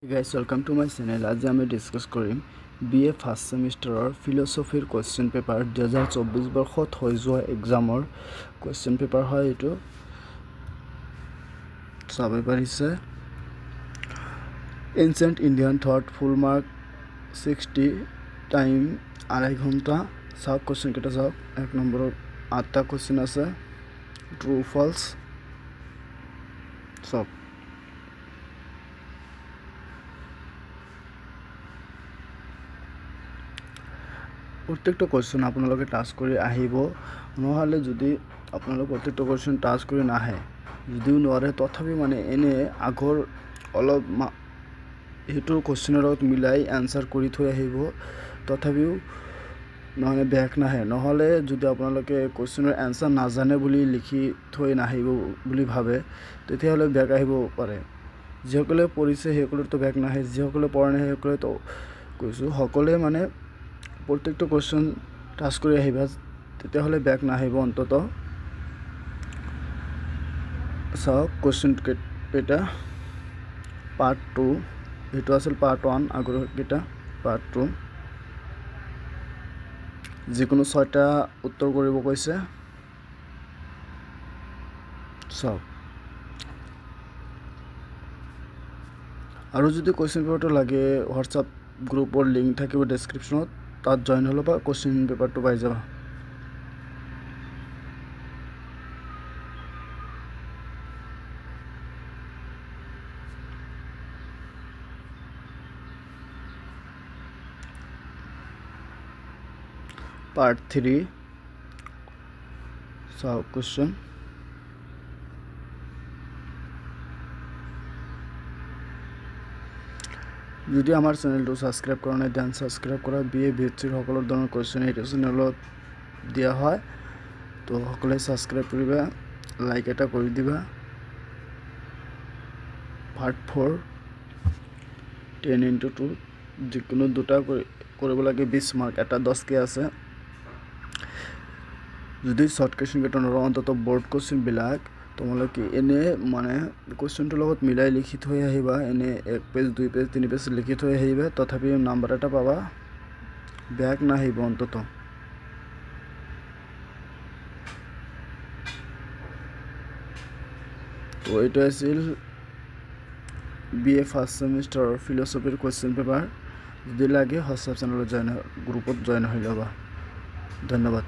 Guys, welcome to my channel. आज আমি discuss কৰিম BA ফাৰ্ষ্ট সেমিষ্টাৰৰ ফিল'ছফিৰ কোৱেশ্চন পেপাৰ 2024 বৰ্ষত হৈ যোৱা এক্সামৰ কোৱেশ্চন পেপাৰ হয় এইটো চাব পাৰিছে এনচিয়েন্ট ইণ্ডিয়ান থট ফুল মাৰ্ক 60 টাইম 2.5 ঘণ্টা চাওক কোৱেশ্চন কেইটা চাওক এক নম্বৰৰ 8টা কোৱেশ্চন আছে ট্ৰু ফলছ চাওক প্ৰত্যেকটা কোয়েশ্চন আপোনালোকে টাচ কৰি আহিব নহলে যদি আপোনালোক প্ৰত্যেকটা কোয়েশ্চন টাচ কৰি নাহে যদিও নোৱাৰে তথাপি মানে এনে আগৰ অলপ হেতু কোয়েশ্চনৰ লগত মিলাই আনসাৰ কৰি থৈ আহিব তথাপিও নহলে ব্যাক নাহে নহলে যদি আপোনালোকে কোয়েশ্চনৰ আনসাৰ নাজানে বুলি লিখি থৈ নাহিব বুলি ভাবে তেতিয়াহলে ব্যাক আহিব পাৰে যিসকলে পঢ়িছে সেইসকলৰ তো ব্যাক নাহে যিসকলে পঢ়া নাই সেইসকলে তো কৈছো সকলে মানে প্রত্যেকটা কোয়েশ্চন টাচ কৰি আহিবা তেতিয়াহলে ব্যাক নাহিব অন্তত চাওক কোয়েশ্চন কেইটা পাৰ্ট 2 এটো আছিল পাৰ্ট 1 আগৰ কেইটা পাৰ্ট 2 যিকোনো 6টা উত্তৰ কৰিব কৈছে চাওক আৰু যদি কোয়েশ্চন পেপাৰটো লাগে হোৱাটসঅ্যাপ গ্ৰুপৰ লিংক থাকিব ডেসক্ৰিপশনত তাত জয়েন হলো বা কোশ্চেন পেপাৰটো পাই যাবা পাৰ্ট 3 সব কোশ্চেন যদি আমাৰ চ্যানেলটো সাবস্ক্ৰাইব কৰা নাই দেন সাবস্ক্ৰাইব কৰা বিএ বিএসসি সকলো ধৰণৰ কোশ্চেন এই চ্যানেলত দিয়া হয় তো সকলে সাবস্ক্ৰাইব কৰিবা লাইক এটা কৰি দিবা পাৰ্ট 4 10x2 যিকোনো দুটা কৰিব লাগে 20 মাৰ্ক এটা 10 কে আছে যদি শৰ্ট কোশ্চেন কেইটা নৰো অন্তত বোৰ্ড কোশ্চেন বিলাক তোমালোকে এনে মানে কোশ্চেনটোৰ লগত মিলাই লিখি থৈ আহিবা এনে 1 পেজ 2 পেজ 3 পেজ লিখি থৈ আহিবা তথাপি নাম্বাৰ এটা পাবা ব্যাক নাহিব অন্তত তো এটা আছিল বিএ ফাৰ্স্ট সেমিস্টাৰ ফিল'ছফিৰ কোয়েশ্চন পেপাৰ যদি লাগে হোৱাটসঅ্যাপ চ্যানেলত জয়েন গ্ৰুপত জয়েন হৈ ল'বা ধন্যবাদ